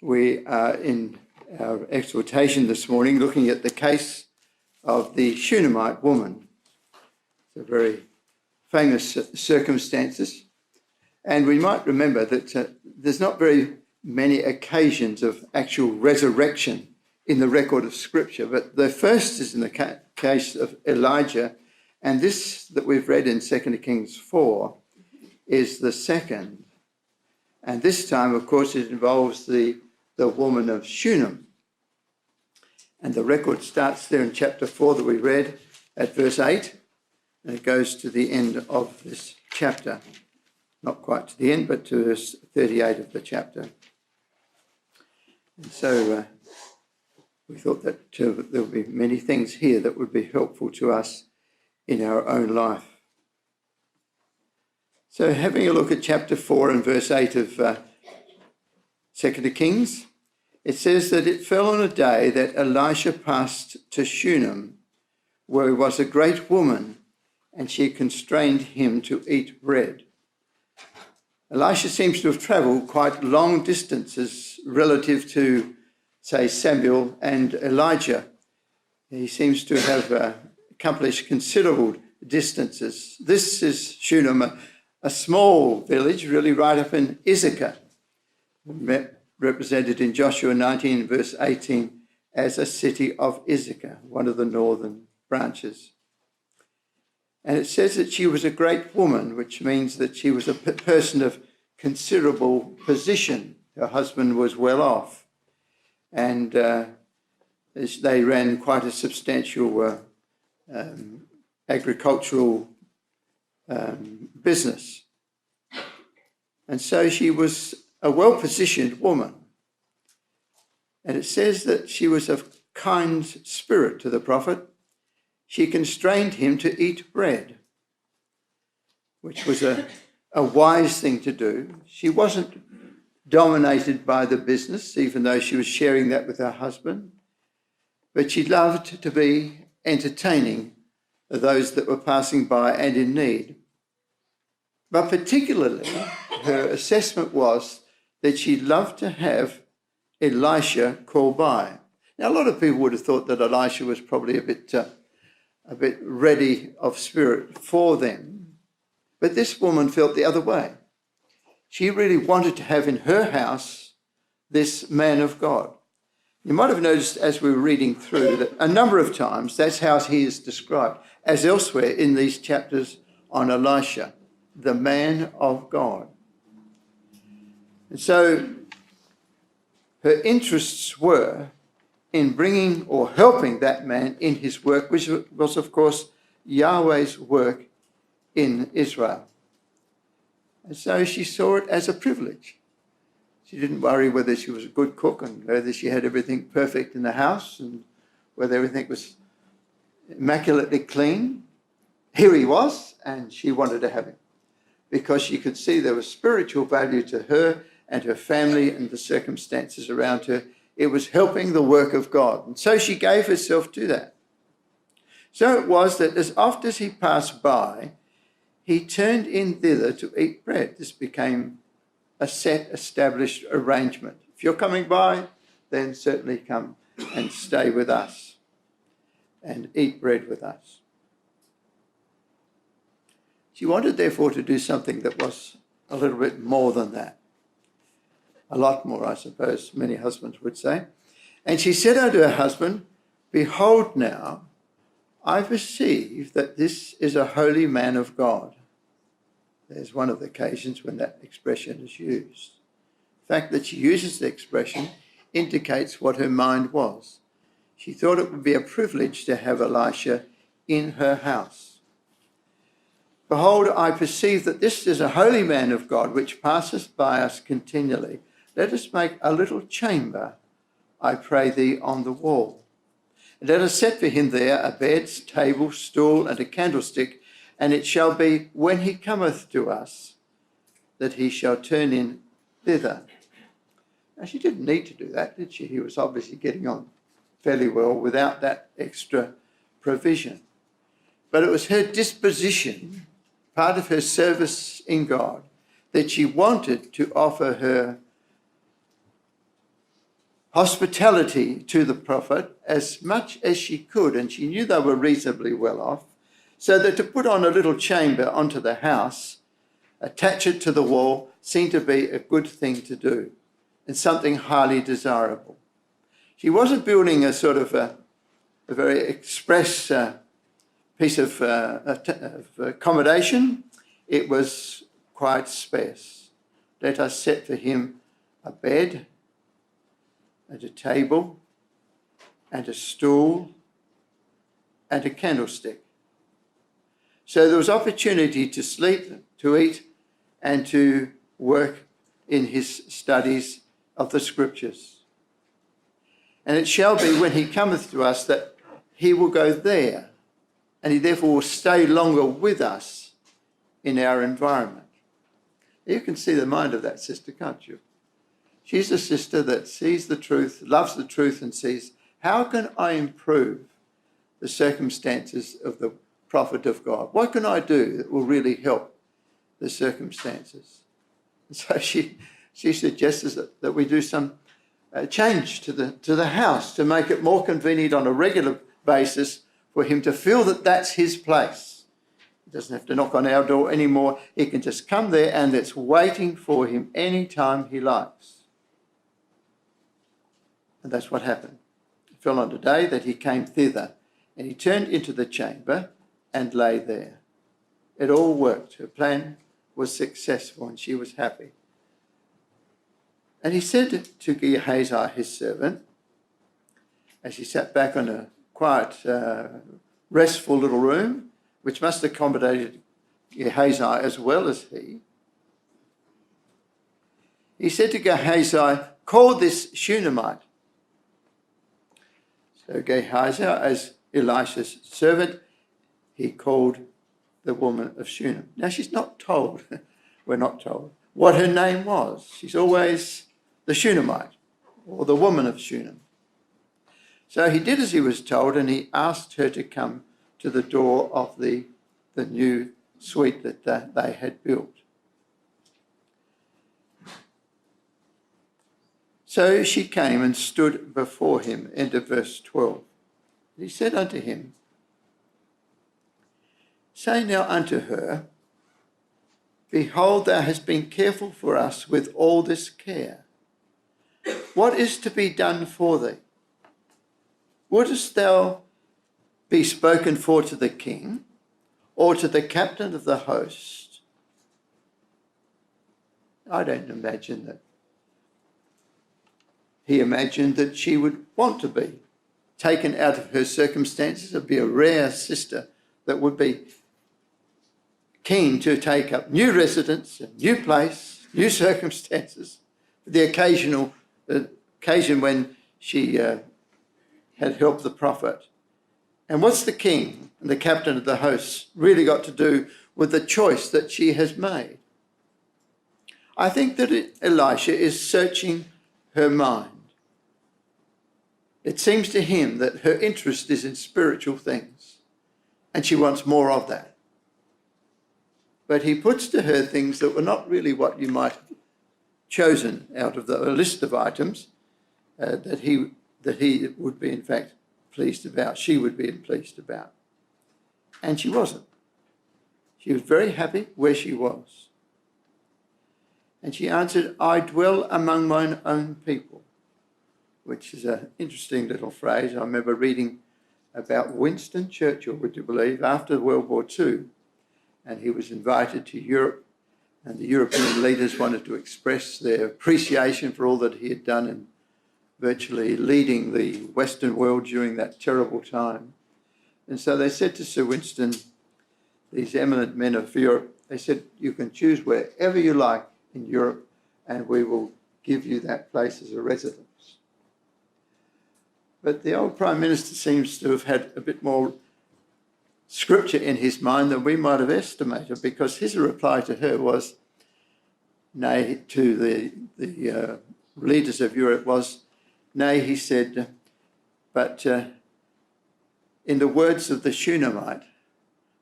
We are in our exhortation this morning looking at the case of the Shunammite woman. It's a very famous circumstances. And we might remember that there's not very many occasions of actual resurrection in the record of Scripture, but the first is in the case of Elijah, and this that we've read in 2 Kings 4 is the second. And this time, of course, it involves the woman of Shunem. And the record starts there in chapter 4 that we read at verse 8, and it goes to the end of this chapter. Not quite to the end, but to verse 38 of the chapter. And so we thought that there would be many things here that would be helpful to us in our own life. So having a look at chapter 4 and verse 8 of 2 Kings, it says that it fell on a day that Elisha passed to Shunem, where was a great woman, and she constrained him to eat bread. Elisha seems to have travelled quite long distances relative to, say, Samuel and Elijah. He seems to have accomplished considerable distances. This is Shunem, a small village, really right up in Issachar, represented in Joshua 19, verse 18, as a city of Issachar, one of the northern branches. And it says that she was a great woman, which means that she was a person of considerable position. Her husband was well off, and they ran quite a substantial agricultural business. And so she was a well-positioned woman. And it says that she was of kind spirit to the prophet. She constrained him to eat bread, which was a wise thing to do. She wasn't dominated by the business, even though she was sharing that with her husband, but she loved to be entertaining those that were passing by and in need. But particularly, her assessment was that she loved to have Elisha call by. Now, a lot of people would have thought that Elisha was probably a bit ready of spirit for them, but this woman felt the other way. She really wanted to have in her house this man of God. You might have noticed as we were reading through that a number of times that's how he is described, as elsewhere in these chapters on Elisha, the man of God. And so her interests were in bringing or helping that man in his work, which was, of course, Yahweh's work in Israel. And so she saw it as a privilege. She didn't worry whether she was a good cook and whether she had everything perfect in the house and whether everything was immaculately clean. Here he was, and she wanted to have him because she could see there was spiritual value to her and her family and the circumstances around her. It was helping the work of God. And so she gave herself to that. So it was that as oft as he passed by, he turned in thither to eat bread. This became a set, established arrangement. If you're coming by, then certainly come and stay with us and eat bread with us. She wanted, therefore, to do something that was a little bit more than that. A lot more, I suppose, many husbands would say. And she said unto her husband, Behold now, I perceive that this is a holy man of God. There's one of the occasions when that expression is used. The fact that she uses the expression indicates what her mind was. She thought it would be a privilege to have Elisha in her house. Behold, I perceive that this is a holy man of God, which passeth by us continually. Let us make a little chamber, I pray thee, on the wall. And let us set for him there a bed, table, stool, and a candlestick, and it shall be, when he cometh to us, that he shall turn in thither. Now, she didn't need to do that, did she? He was obviously getting on fairly well without that extra provision. But it was her disposition, part of her service in God, that she wanted to offer her hospitality to the prophet as much as she could, and she knew they were reasonably well off, so that to put on a little chamber onto the house, attach it to the wall, seemed to be a good thing to do and something highly desirable. She wasn't building a sort of a very express piece of accommodation. It was quite sparse. Let us set for him a bed and a table and a stool and a candlestick. So there was opportunity to sleep, to eat, and to work in his studies of the scriptures. And it shall be when he cometh to us that he will go there, and he therefore will stay longer with us in our environment. You can see the mind of that sister, can't you? She's a sister that sees the truth, loves the truth, and sees, how can I improve the circumstances of the prophet of God? What can I do that will really help the circumstances? And so she suggests that we do some change to the house to make it more convenient on a regular basis for him to feel that that's his place. He doesn't have to knock on our door anymore. He can just come there and it's waiting for him anytime he likes. And that's what happened. It fell on the day that he came thither, and he turned into the chamber and lay there. It all worked. Her plan was successful and she was happy. And he said to Gehazi, his servant, as he sat back on a quiet, restful little room, which must have accommodated Gehazi as well as he said to Gehazi, call this Shunammite. So Gehazi, as Elisha's servant, he called the woman of Shunem. Now she's not told, we're not told, what her name was. She's always the Shunammite, or the woman of Shunem. So he did as he was told, and he asked her to come to the door of the new suite that they had built. So she came and stood before him, end of verse 12. He said unto him, say now unto her, behold, thou hast been careful for us with all this care. What is to be done for thee? Wouldest thou be spoken for to the king, or to the captain of the host? I don't imagine that. He imagined that she would want to be taken out of her circumstances. It would be a rare sister that would be keen to take up new residence, a new place, new circumstances. The occasion when she had helped the prophet. And what's the king and the captain of the hosts really got to do with the choice that she has made? I think that Elisha is searching her mind. It seems to him that her interest is in spiritual things, and she wants more of that. But he puts to her things that were not really what you might have chosen out of the list of items that he would be in fact pleased about, she would be pleased about. And she wasn't. She was very happy where she was. And she answered, I dwell among mine own people, which is an interesting little phrase. I remember reading about Winston Churchill, would you believe, after World War II, and he was invited to Europe, and the European leaders wanted to express their appreciation for all that he had done in virtually leading the Western world during that terrible time. And so they said to Sir Winston, these eminent men of Europe, they said, you can choose wherever you like in Europe, and we will give you that place as a residence. But the old Prime Minister seems to have had a bit more scripture in his mind than we might have estimated, because his reply to her was, nay, to the leaders of Europe was, nay, he said, but in the words of the Shunammite,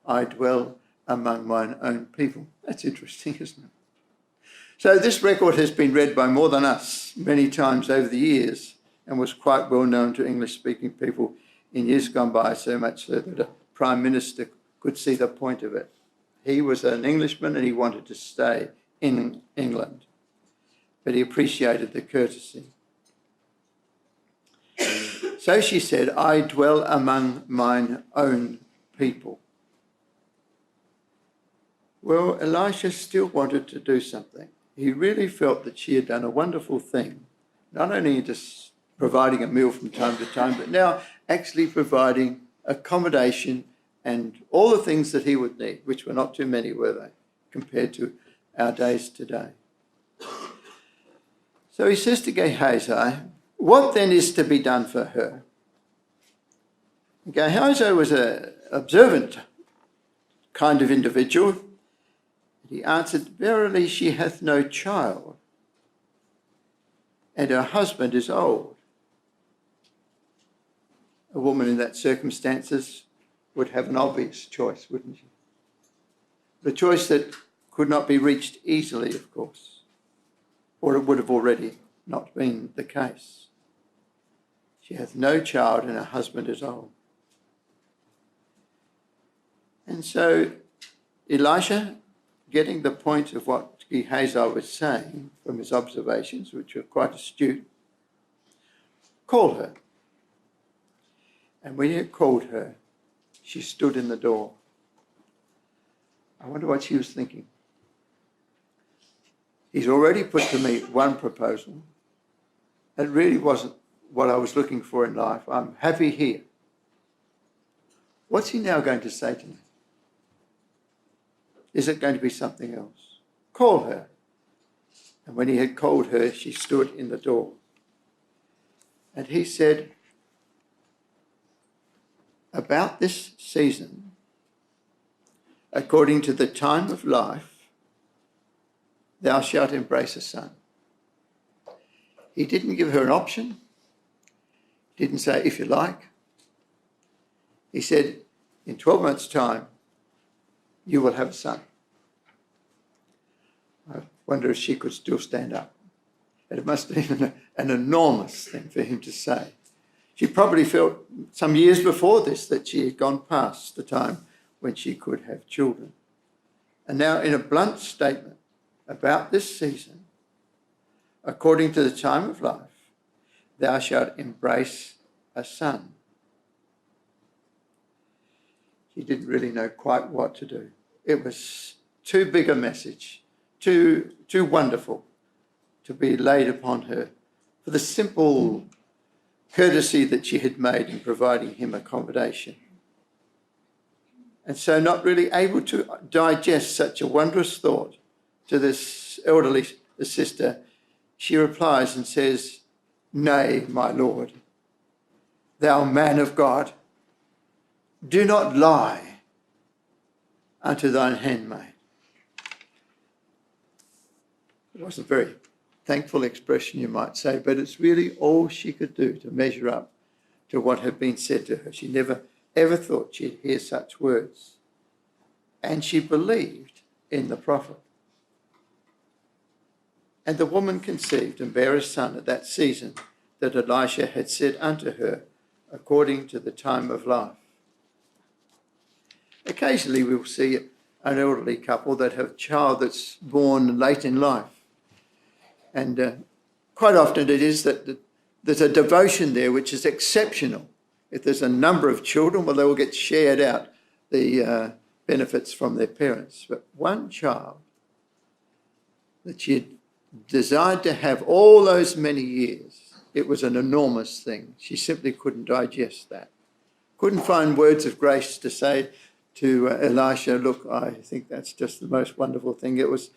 I dwell among mine own people. That's interesting, isn't it? So this record has been read by more than us many times over the years, and was quite well known to English-speaking people in years gone by, so much so that a Prime Minister could see the point of it. He was an Englishman and he wanted to stay in England, but he appreciated the courtesy. So she said, I dwell among mine own people. Well, Elisha still wanted to do something. He really felt that she had done a wonderful thing, not only just providing a meal from time to time, but now actually providing accommodation and all the things that he would need, which were not too many, were they, compared to our days today. So he says to Gehazi, what then is to be done for her? Gehazi was an observant kind of individual. He answered, verily she hath no child, and her husband is old. A woman in that circumstances would have an obvious choice, wouldn't she? The choice that could not be reached easily, of course, or it would have already not been the case. She hath no child and her husband is old. And so Elisha, getting the point of what Gehazi was saying from his observations, which were quite astute, called her. And when he had called her, she stood in the door. I wonder what she was thinking. He's already put to me one proposal. It really wasn't what I was looking for in life. I'm happy here. What's he now going to say to me? Is it going to be something else? Call her. And when he had called her, she stood in the door. And he said, about this season, according to the time of life, thou shalt embrace a son. He didn't give her an option. Didn't say, if you like. He said, in 12 months' time, you will have a son. I wonder if she could still stand up. It must have been an enormous thing for him to say. She probably felt some years before this that she had gone past the time when she could have children. And now in a blunt statement about this season, according to the time of life, thou shalt embrace a son. She didn't really know quite what to do. It was too big a message, too wonderful to be laid upon her for the simple courtesy that she had made in providing him accommodation. And so not really able to digest such a wondrous thought to this elderly sister, she replies and says, nay, my lord, thou man of God, do not lie unto thine handmaid. It wasn't a very thankful expression, you might say, but it's really all she could do to measure up to what had been said to her. She never ever thought she'd hear such words. And she believed in the prophet. And the woman conceived and bare a son at that season that Elisha had said unto her, according to the time of life. Occasionally we'll see an elderly couple that have a child that's born late in life. And quite often it is that there's a devotion there which is exceptional. If there's a number of children, well, they will get shared out the benefits from their parents. But one child that she had desired to have all those many years, it was an enormous thing. She simply couldn't digest that. Couldn't find words of grace to say to Elisha, look, I think that's just the most wonderful thing. It was,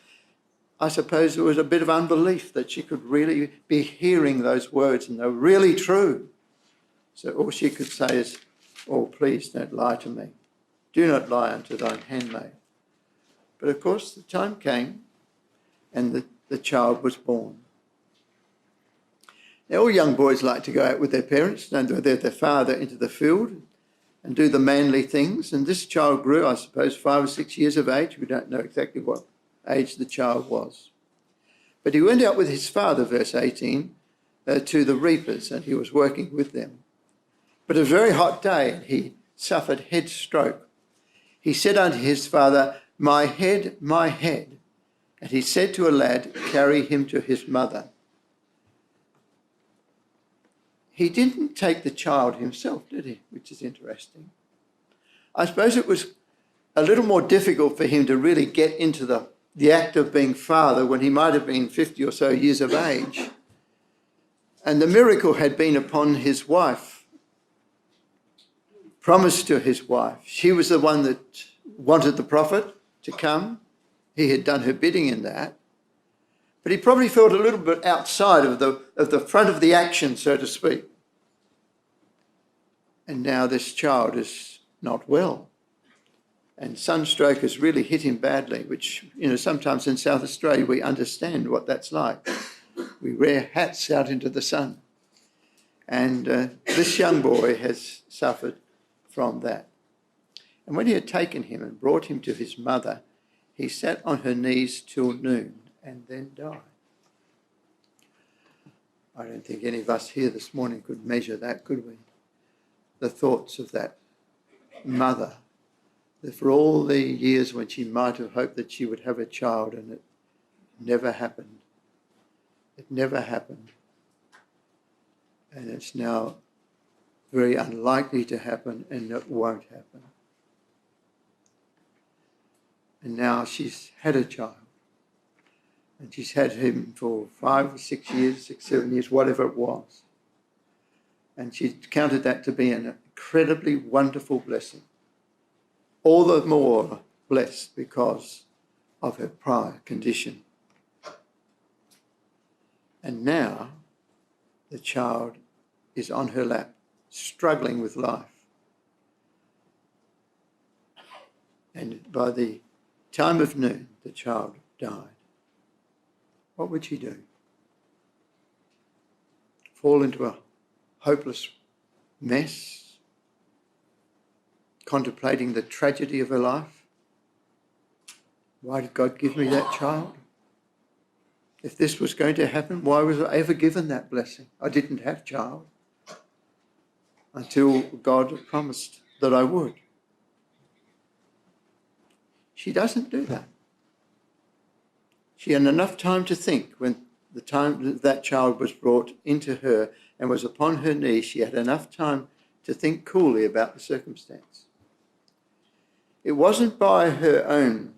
I suppose it was a bit of unbelief that she could really be hearing those words and they were really true. So all she could say is, oh, please don't lie to me. Do not lie unto thine handmaid. But of course the time came and the child was born. Now all young boys like to go out with their parents and with their father into the field and do the manly things. And this child grew, I suppose, 5 or 6 years of age. We don't know exactly what age the child was. But he went out with his father, verse 18, to the reapers, and he was working with them. But a very hot day, and he suffered head stroke. He said unto his father, my head, my head. And he said to a lad, carry him to his mother. He didn't take the child himself, did he? Which is interesting. I suppose it was a little more difficult for him to really get into the act of being father when he might have been 50 or so years of age. And the miracle had been upon his wife, promised to his wife. She was the one that wanted the prophet to come. He had done her bidding in that. But he probably felt a little bit outside of the front of the action, so to speak. And now this child is not well. And sunstroke has really hit him badly, which, sometimes in South Australia we understand what that's like. We wear hats out into the sun. And this young boy has suffered from that. And when he had taken him and brought him to his mother, he sat on her knees till noon and then died. I don't think any of us here this morning could measure that, could we? The thoughts of that mother, that for all the years when she might have hoped that she would have a child, and it never happened. It never happened. And it's now very unlikely to happen, and it won't happen. And now she's had a child. And she's had him for 5 or 6 years, 6, 7 years, whatever it was. And she counted that to be an incredibly wonderful blessing. All the more blessed because of her prior condition. And now the child is on her lap, struggling with life. And by the time of noon, the child died. What would she do? Fall into a hopeless mess, contemplating the tragedy of her life? Why did God give me that child? If this was going to happen, why was I ever given that blessing? I didn't have child until God promised that I would. She doesn't do that. She had enough time to think when the time that child was brought into her and was upon her knees. She had enough time to think coolly about the circumstance. It wasn't by her own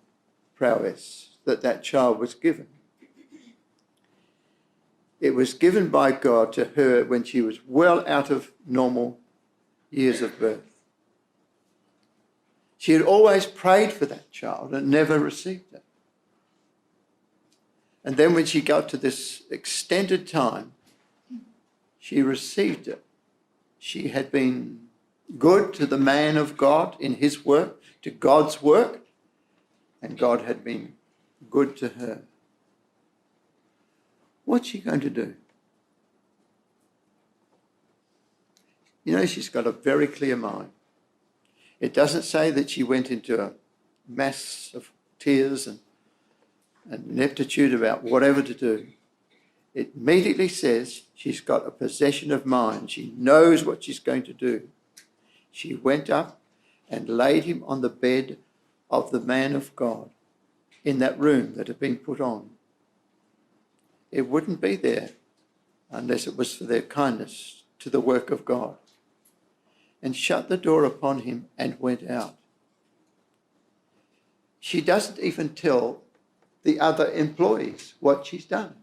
prowess that child was given. It was given by God to her when she was well out of normal years of birth. She had always prayed for that child and never received it. And then when she got to this extended time, she received it. She had been good to the man of God in his work, to God's work, and God had been good to her. What's she going to do? She's got a very clear mind. It doesn't say that she went into a mass of tears and ineptitude about whatever to do. It immediately says she's got a possession of mind. She knows what she's going to do. She went up and laid him on the bed of the man of God in that room that had been put on. It wouldn't be there unless it was for their kindness to the work of God. And shut the door upon him and went out. She doesn't even tell the other employees what she's done.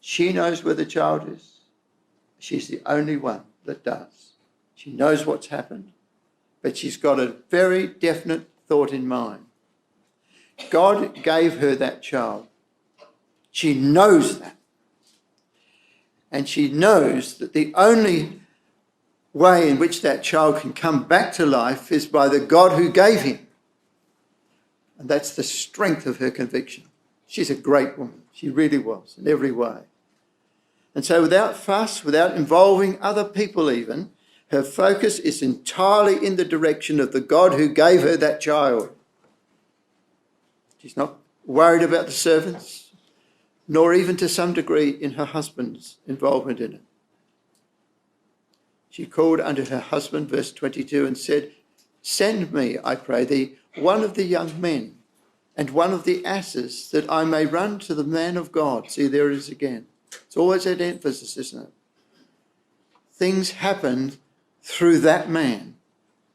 She knows where the child is. She's the only one that does. She knows what's happened, but she's got a very definite thought in mind. God gave her that child. She knows that. And she knows that the only way in which that child can come back to life is by the God who gave him. And that's the strength of her conviction. She's a great woman. She really was in every way. And so without fuss, without involving other people even, her focus is entirely in the direction of the God who gave her that child. She's not worried about the servants, nor even to some degree in her husband's involvement in it. She called unto her husband, verse 22, and said, "Send me, I pray thee, one of the young men and one of the asses, that I may run to the man of God." See, there it is again. It's always that emphasis, isn't it? Things happen through that man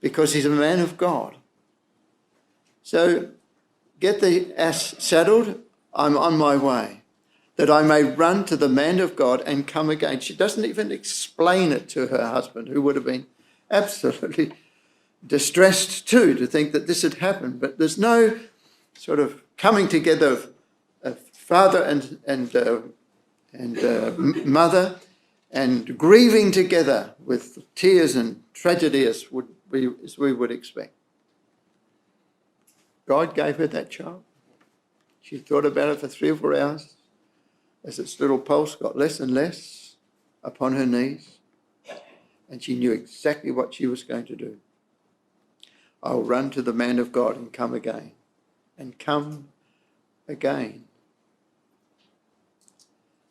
because he's a man of God. So get the ass saddled. I'm on my way, that I may run to the man of God and come again. She doesn't even explain it to her husband, who would have been absolutely distressed too to think that this had happened. But there's no sort of coming together of father and mother and grieving together with tears and tragedy as we would expect. God gave her that child. She thought about it for 3 or 4 hours as its little pulse got less and less upon her knees, and she knew exactly what she was going to do. I'll run to the man of God and come again. And come again.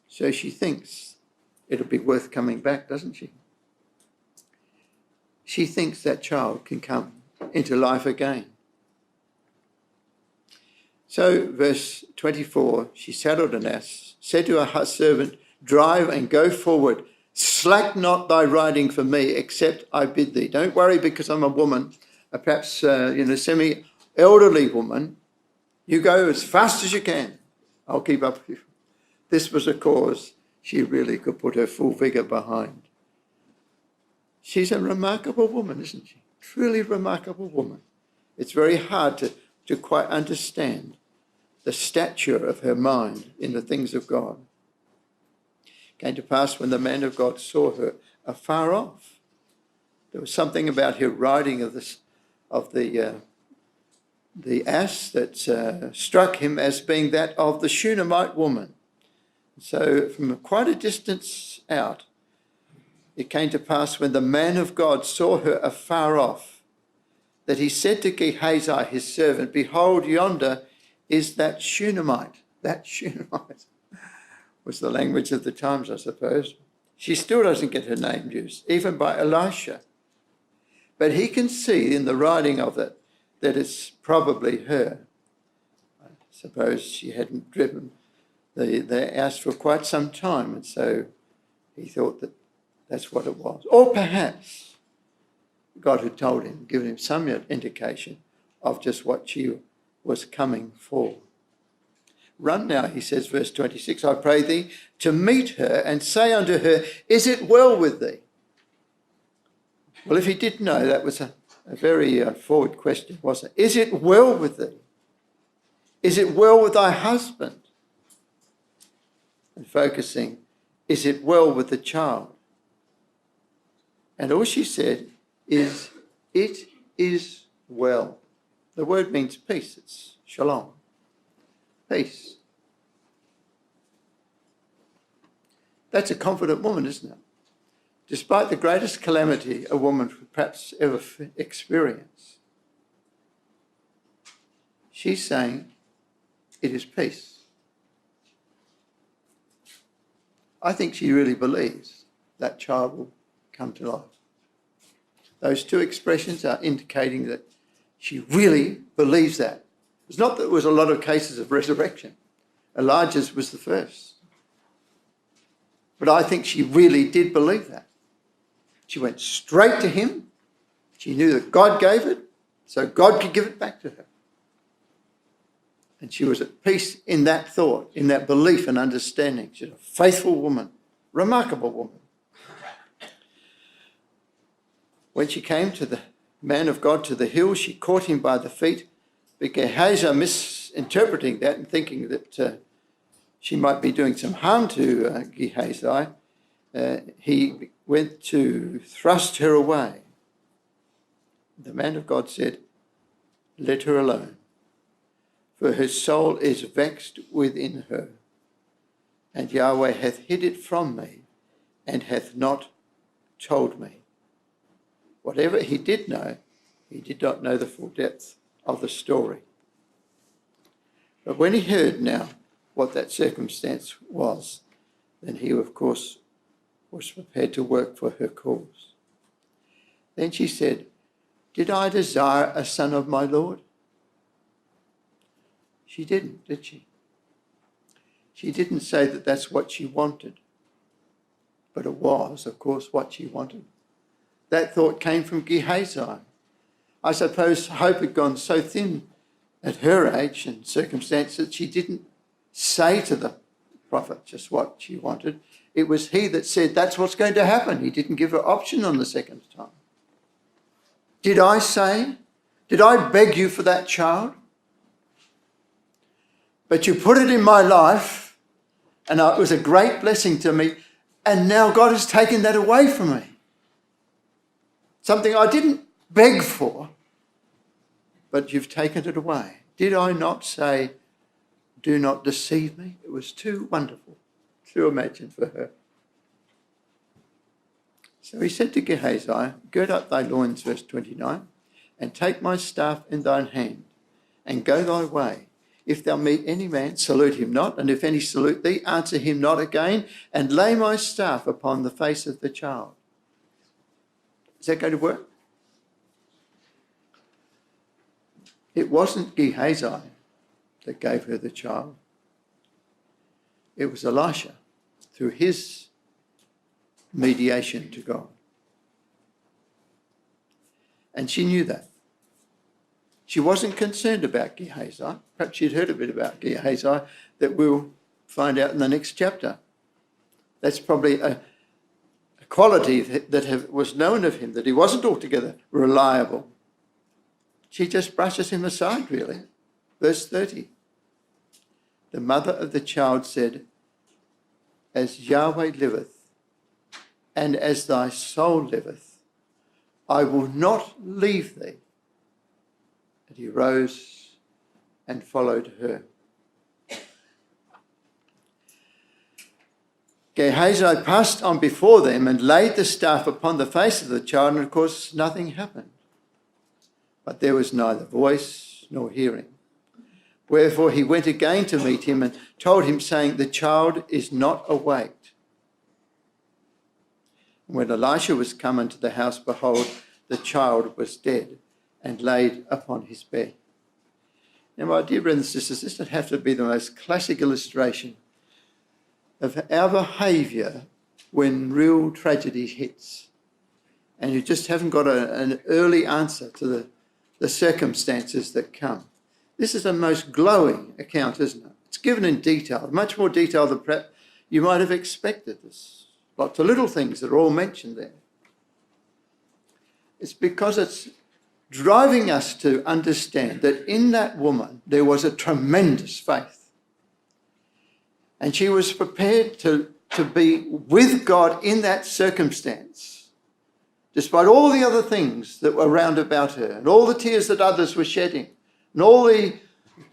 So she thinks it'll be worth coming back, doesn't she? She thinks that child can come into life again. So, verse 24, she saddled an ass, said to her servant, "Drive and go forward. Slack not thy riding for me, except I bid thee." Don't worry because I'm a woman, perhaps semi-elderly woman. You go as fast as you can. I'll keep up with you. This was a cause she really could put her full vigour behind. She's a remarkable woman, isn't she? Truly remarkable woman. It's very hard to quite understand the stature of her mind in the things of God. It came to pass when the man of God saw her afar off. There was something about her riding of the ass that struck him as being that of the Shunammite woman. So from quite a distance out, it came to pass when the man of God saw her afar off, that he said to Gehazi, his servant, "Behold, yonder is that Shunammite." That Shunammite was the language of the times, I suppose. She still doesn't get her name used, even by Elisha. But he can see in the writing of it that it's probably her. I suppose she hadn't driven the ass for quite some time, and so he thought that that's what it was. Or perhaps God had told him, given him some indication of just what she was coming for. "Run now," he says, verse 26, "I pray thee, to meet her, and say unto her, Is it well with thee?" Well, if he did know, that was a very forward question, wasn't it? Is it well with thee? Is it well with thy husband? And focusing, is it well with the child? And all she said is, "It is well." The word means peace. It's shalom. Peace. That's a confident woman, isn't it? Despite the greatest calamity a woman could perhaps ever experience, she's saying, "It is peace." I think she really believes that child will come to life. Those two expressions are indicating that she really believes that. It's not that there was a lot of cases of resurrection. Elijah's was the first. But I think she really did believe that. She went straight to him. She knew that God gave it, so God could give it back to her. And she was at peace in that thought, in that belief and understanding. She's a faithful woman, remarkable woman. When she came to the man of God to the hill, she caught him by the feet. But Gehazi, misinterpreting that and thinking that she might be doing some harm to Gehazi, he went to thrust her away. The man of God said, "Let her alone, for her soul is vexed within her, and Yahweh hath hid it from me, and hath not told me." Whatever he did know, he did not know the full depth of the story. But when he heard now what that circumstance was, then he, of course, was prepared to work for her cause. Then she said, "Did I desire a son of my Lord?" She didn't, did she? She didn't say that that's what she wanted. But it was, of course, what she wanted. That thought came from Gehazi. I suppose hope had gone so thin at her age and circumstance that she didn't say to the prophet just what she wanted. It was he that said, "That's what's going to happen." He didn't give her option on the second time. Did I beg you for that child? But you put it in my life, and it was a great blessing to me, and now God has taken that away from me. Something I didn't beg for, but you've taken it away. Did I not say, "Do not deceive me"? It was too wonderful to imagine for her. So he said to Gehazi, "Gird up thy loins," verse 29, "and take my staff in thine hand, and go thy way. If thou meet any man, salute him not, and if any salute thee, answer him not again, and lay my staff upon the face of the child." Is that going to work? It wasn't Gehazi that gave her the child. It was Elisha, through his mediation to God. And she knew that. She wasn't concerned about Gehazi. Perhaps she'd heard a bit about Gehazi that we'll find out in the next chapter. That's probably a quality that was known of him, that he wasn't altogether reliable. She just brushes him aside, really. Verse 30. The mother of the child said, "As Yahweh liveth, and as thy soul liveth, I will not leave thee." And he rose and followed her. Gehazi passed on before them and laid the staff upon the face of the child, and of course nothing happened. But there was neither voice nor hearing. Wherefore he went again to meet him and told him, saying, "The child is not awaked." When Elisha was come into the house, behold, the child was dead and laid upon his bed. Now, my dear brothers and sisters, this would have to be the most classic illustration of our behaviour when real tragedy hits and you just haven't got an early answer to the circumstances that come. This is a most glowing account, isn't it? It's given in detail, much more detail than perhaps you might have expected. There's lots of little things that are all mentioned there. It's because it's driving us to understand that in that woman there was a tremendous faith. And she was prepared to be with God in that circumstance, despite all the other things that were round about her and all the tears that others were shedding and all the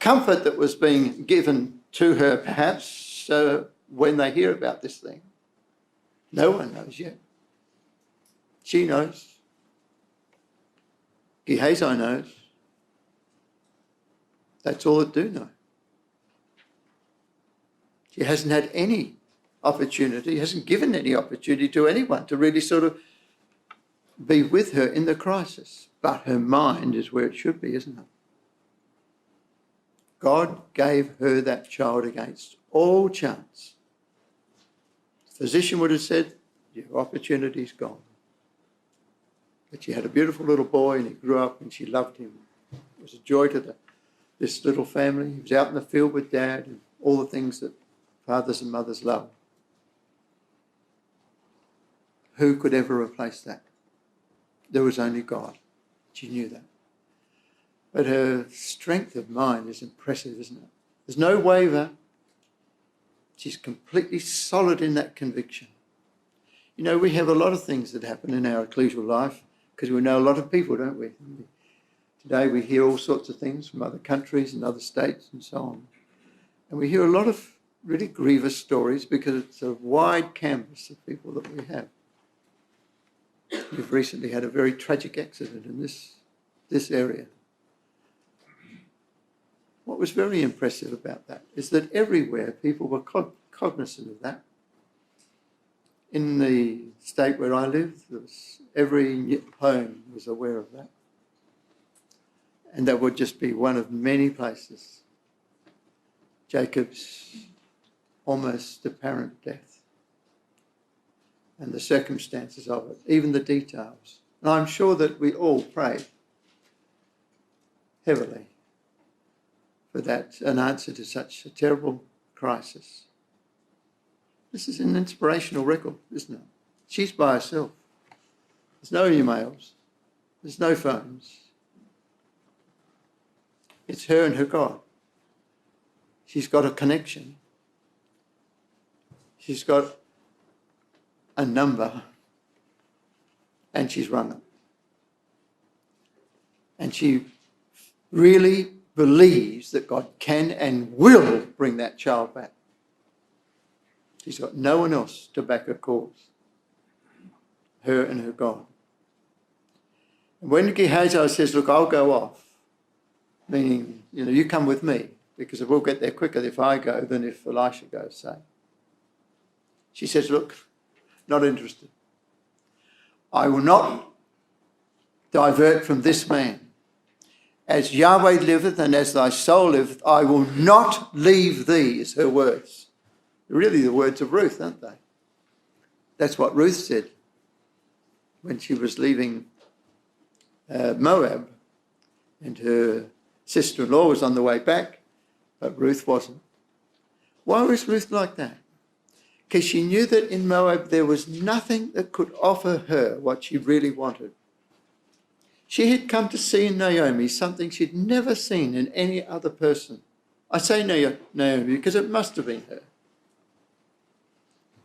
comfort that was being given to her, perhaps, when they hear about this thing. No one knows yet. She knows. Gehazi knows. That's all that do know. She hasn't had any opportunity, hasn't given any opportunity to anyone to really sort of be with her in the crisis. But her mind is where it should be, isn't it? God gave her that child against all chance. The physician would have said, "Your opportunity's gone." But she had a beautiful little boy and he grew up and she loved him. It was a joy to this little family. He was out in the field with Dad and all the things that fathers and mothers love. Who could ever replace that? There was only God. She knew that. But her strength of mind is impressive, isn't it? There's no waver. She's completely solid in that conviction. You know, we have a lot of things that happen in our ecclesial life because we know a lot of people, don't we? Today we hear all sorts of things from other countries and other states and so on. And we hear a lot of really grievous stories because it's a wide canvas of people that we have. We've recently had a very tragic accident in this area. what was very impressive about that is that everywhere people were cognizant of that. In the state where I lived, every home was aware of that. And that would just be one of many places. Jacob's almost apparent death and the circumstances of it, even the details. And I'm sure that we all prayed heavily for that, an answer to such a terrible crisis. This is an inspirational record, isn't it? She's by herself. There's no emails. There's no phones. It's her and her God. She's got a connection. She's got a number, and she's rung it. And she really believes that God can and will bring that child back. She's got no one else to back her cause. Her and her God. And when Gehazi says, look, I'll go off, meaning, you come with me, because we'll get there quicker if I go than if Elisha goes, say. She says, look, not interested. I will not divert from this man. As Yahweh liveth and as thy soul liveth, I will not leave thee, is her words. They're really the words of Ruth, aren't they? That's what Ruth said when she was leaving Moab, and her sister-in-law was on the way back, but Ruth wasn't. Why was Ruth like that? Because she knew that in Moab there was nothing that could offer her what she really wanted. She had come to see in Naomi something she'd never seen in any other person. I say Naomi because it must have been her.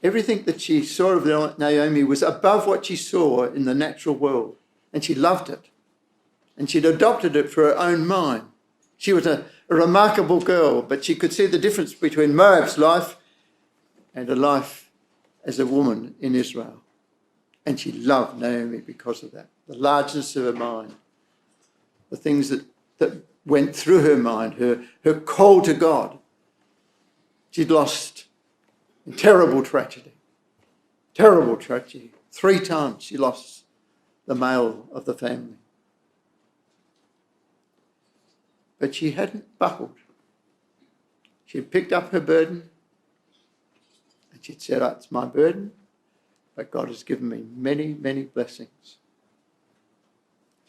Everything that she saw of Naomi was above what she saw in the natural world, and she loved it. And she'd adopted it for her own mind. She was a remarkable girl, but she could see the difference between Moab's life and a life as a woman in Israel. And she loved Naomi because of that. The largeness of her mind, the things that went through her mind, her call to God. She'd lost in terrible tragedy. 3 times she lost the male of the family. But she hadn't buckled. She had picked up her burden and she'd said, it's my burden, but God has given me many, many blessings.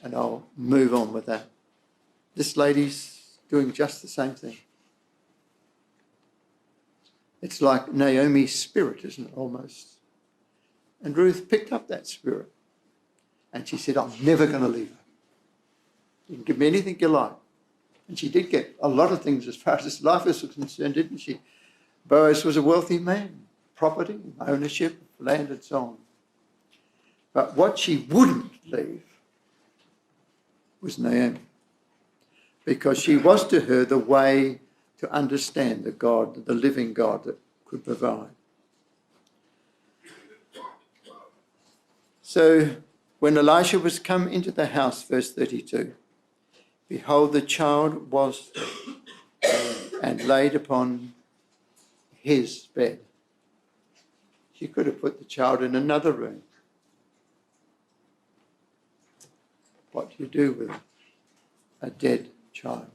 And I'll move on with that. This lady's doing just the same thing. It's like Naomi's spirit, isn't it, almost? And Ruth picked up that spirit. And she said, I'm never going to leave her. You can give me anything you like. And she did get a lot of things as far as his life was concerned, didn't she? Boaz was a wealthy man, property, ownership, land and so on. But what she wouldn't leave was Naomi, because she was to her the way to understand the God, the living God that could provide. So when Elisha was come into the house, verse 32, behold, the child was and laid upon his bed. She could have put the child in another room. What do you do with a dead child?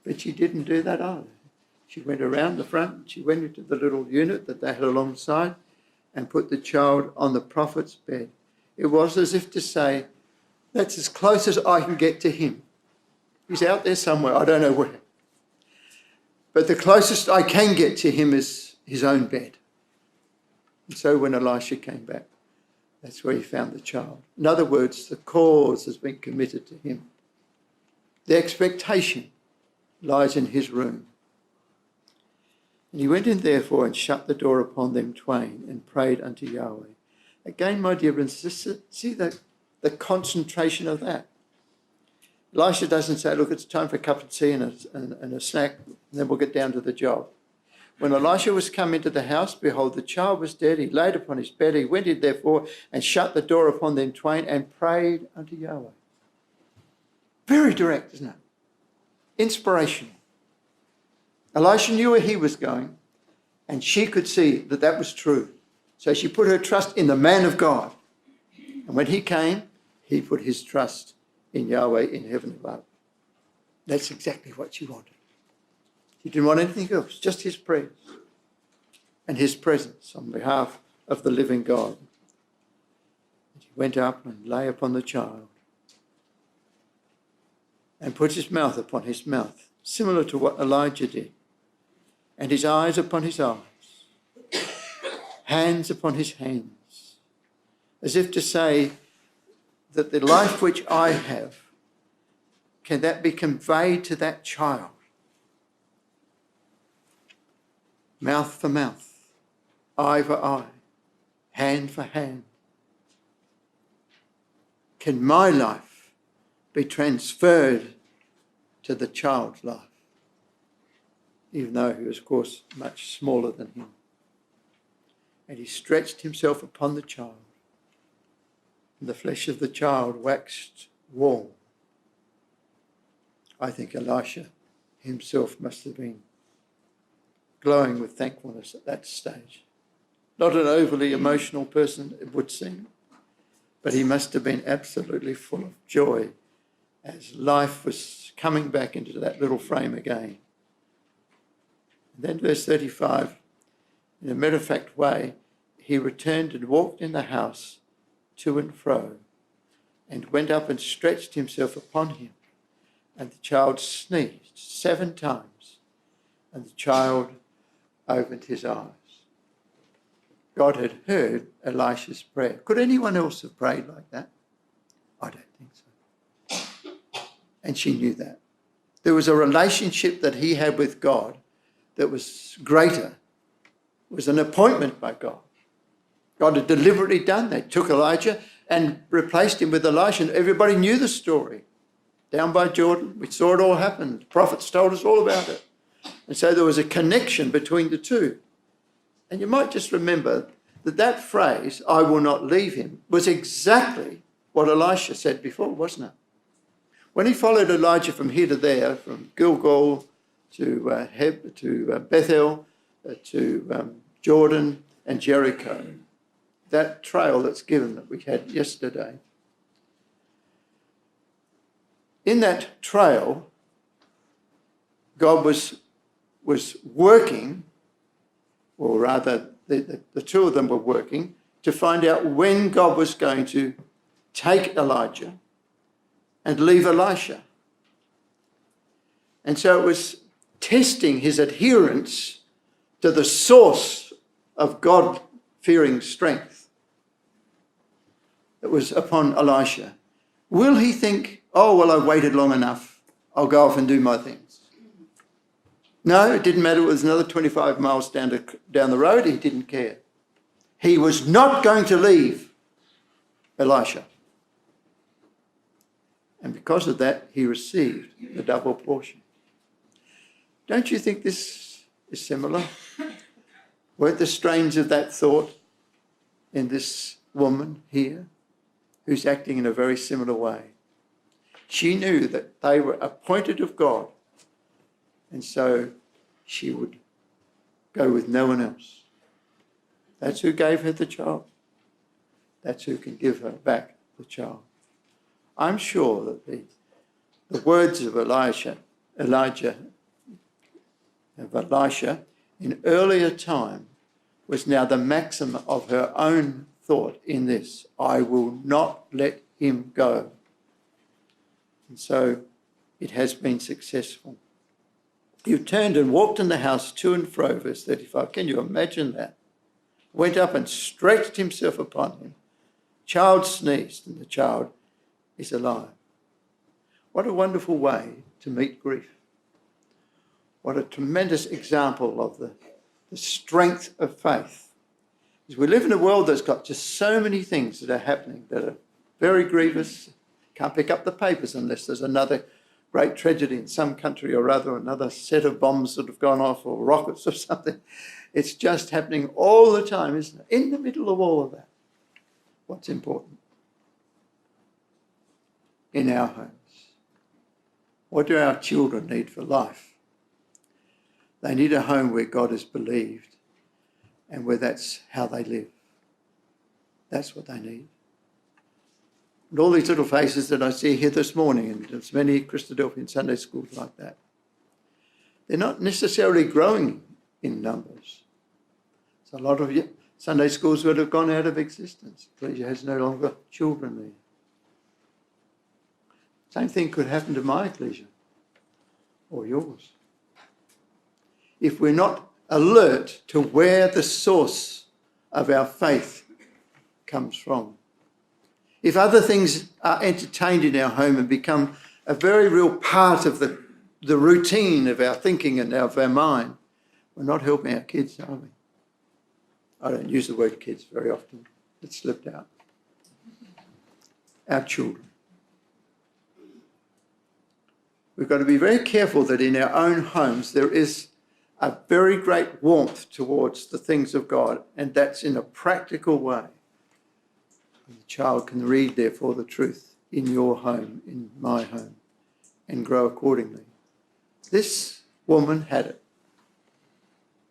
But she didn't do that either. She went around the front, she went into the little unit that they had alongside and put the child on the prophet's bed. It was as if to say, that's as close as I can get to him. He's out there somewhere, I don't know where. But the closest I can get to him is his own bed. And so when Elisha came back, that's where he found the child. In other words, the cause has been committed to him. The expectation lies in his room. And he went in therefore and shut the door upon them twain and prayed unto Yahweh. Again, my dear brothers and sisters, see the concentration of that. Elisha doesn't say, look, it's time for a cup of tea and a snack, and then we'll get down to the job. When Elisha was come into the house, behold, the child was dead. He laid upon his bed. He went in therefore and shut the door upon them twain and prayed unto Yahweh. Very direct, isn't it? inspirational. Elisha knew where he was going, and she could see that that was true. So she put her trust in the man of God. And when he came, he put his trust in Yahweh in heaven above. That's exactly what she wanted. She didn't want anything else, just his prayers and his presence on behalf of the living God. And he went up and lay upon the child and put his mouth upon his mouth, similar to what Elijah did, and his eyes upon his eyes, hands upon his hands, as if to say that the life which I have, can that be conveyed to that child? Mouth for mouth, eye for eye, hand for hand. Can my life be transferred to the child's life? Even though he was, of course, much smaller than him. And he stretched himself upon the child, and the flesh of the child waxed warm. I think Elisha himself must have been glowing with thankfulness at that stage. Not an overly emotional person, it would seem, but he must have been absolutely full of joy as life was coming back into that little frame again. And then verse 35, in a matter-of-fact way, he returned and walked in the house to and fro, and went up and stretched himself upon him. And the child sneezed 7 times, and the child opened his eyes. God had heard Elisha's prayer. Could anyone else have prayed like that? I don't think so. And she knew that. There was a relationship that he had with God that was greater. It was an appointment by God. God had deliberately done that. Took Elijah and replaced him with Elisha. And everybody knew the story. Down by Jordan, we saw it all happen. The prophets told us all about it. And so there was a connection between the two. And you might just remember that that phrase, I will not leave him, was exactly what Elisha said before, wasn't it? When he followed Elijah from here to there, from Gilgal to Bethel, to Jordan and Jericho, that trail that's given that we had yesterday, in that trail, God was working, or rather the two of them were working, to find out when God was going to take Elijah and leave Elisha. And so it was testing his adherence to the source of God-fearing strength that was upon Elisha. Will he think, oh, well, I've waited long enough, I'll go off and do my things? No, it didn't matter. It was another 25 miles down the road. He didn't care. He was not going to leave Elisha. And because of that, he received the double portion. Don't you think this is similar? Weren't the strains of that thought in this woman here who's acting in a very similar way? She knew that they were appointed of God, and so she would go with no one else. That's who gave her the child. That's who can give her back the child. I'm sure that the words of Elisha in earlier time was now the maxim of her own thought in this: I will not let him go. And so it has been successful. He turned and walked in the house to and fro, verse 35. Can you imagine that? Went up and stretched himself upon him. Child sneezed, and the child is alive. What a wonderful way to meet grief. What a tremendous example of the strength of faith. As we live in a world that's got just so many things that are happening that are very grievous. Can't pick up the papers unless there's another great tragedy in some country or other, another set of bombs that have gone off, or rockets or something. It's just happening all the time, isn't it? In the middle of all of that, what's important? In our homes, What do our children need for life? They need a home where God is believed and where that's how they live. That's what they need. And all these little faces that I see here this morning, and there's many Christadelphian Sunday schools like that, they're not necessarily growing in numbers. So a lot of Sunday schools would have gone out of existence. Ecclesia has no longer children there. Same thing could happen to my ecclesia or yours. If we're not alert to where the source of our faith comes from. If other things are entertained in our home and become a very real part of the routine of our thinking and of our mind, we're not helping our kids, are we? I don't use the word kids very often. It slipped out. Our children. We've got to be very careful that in our own homes there is a very great warmth towards the things of God, and that's in a practical way. The child can read, therefore, the truth in your home, in my home, and grow accordingly. This woman had it.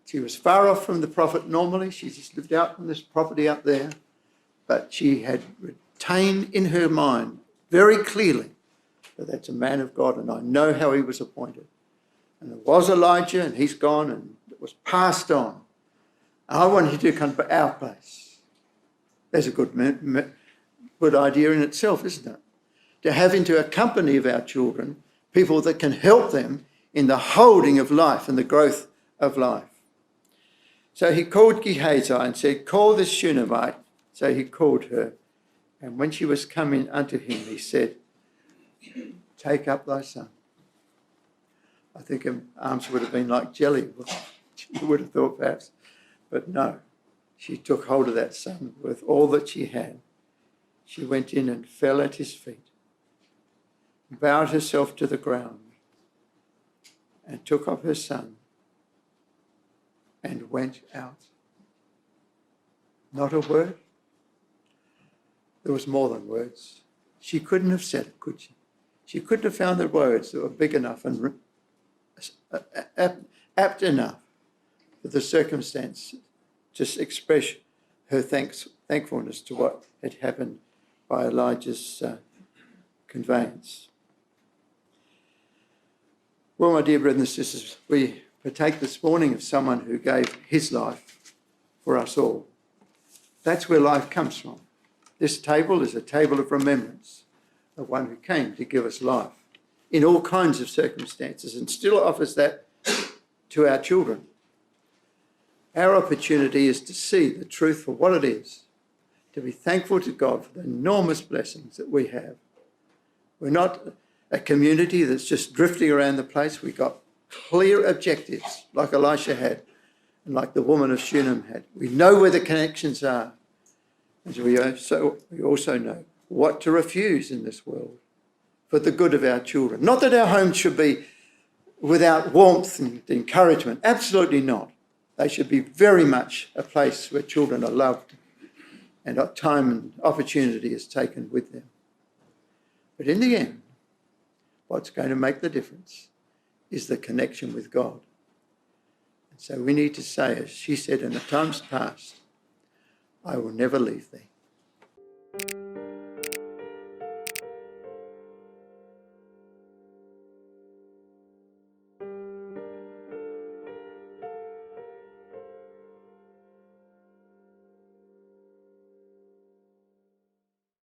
She was far off from the prophet normally. She just lived out from this property up there, but she had retained in her mind very clearly that that's a man of God, and I know how he was appointed. And there was Elijah, and he's gone, and it was passed on. I want you to come to our place. That's a good idea in itself, isn't it? To have into a company of our children people that can help them in the holding of life and the growth of life. So he called Gehazi and said, call this Shunammite. So he called her. And when she was coming unto him, he said, take up thy son. I think her arms would have been like jelly. You would have thought perhaps. But no, she took hold of that son with all that she had. She went in and fell at his feet, bowed herself to the ground, and took up her son and went out. Not a word. There was more than words. She couldn't have said it, could she? She couldn't have found the words that were big enough and apt enough for the circumstance to express her thankfulness to what had happened by Elijah's conveyance. Well, my dear brothers and sisters, we partake this morning of someone who gave his life for us all. That's where life comes from. This table is a table of remembrance of one who came to give us life in all kinds of circumstances and still offers that to our children. Our opportunity is to see the truth for what it is, to be thankful to God for the enormous blessings that we have. We're not a community that's just drifting around the place. We've got clear objectives like Elisha had and like the woman of Shunem had. We know where the connections are. And we also know what to refuse in this world for the good of our children. Not that our homes should be without warmth and encouragement. Absolutely not. They should be very much a place where children are loved and time and opportunity is taken with them. But in the end, what's going to make the difference is the connection with God. And so we need to say, as she said in the times past, I will never leave thee.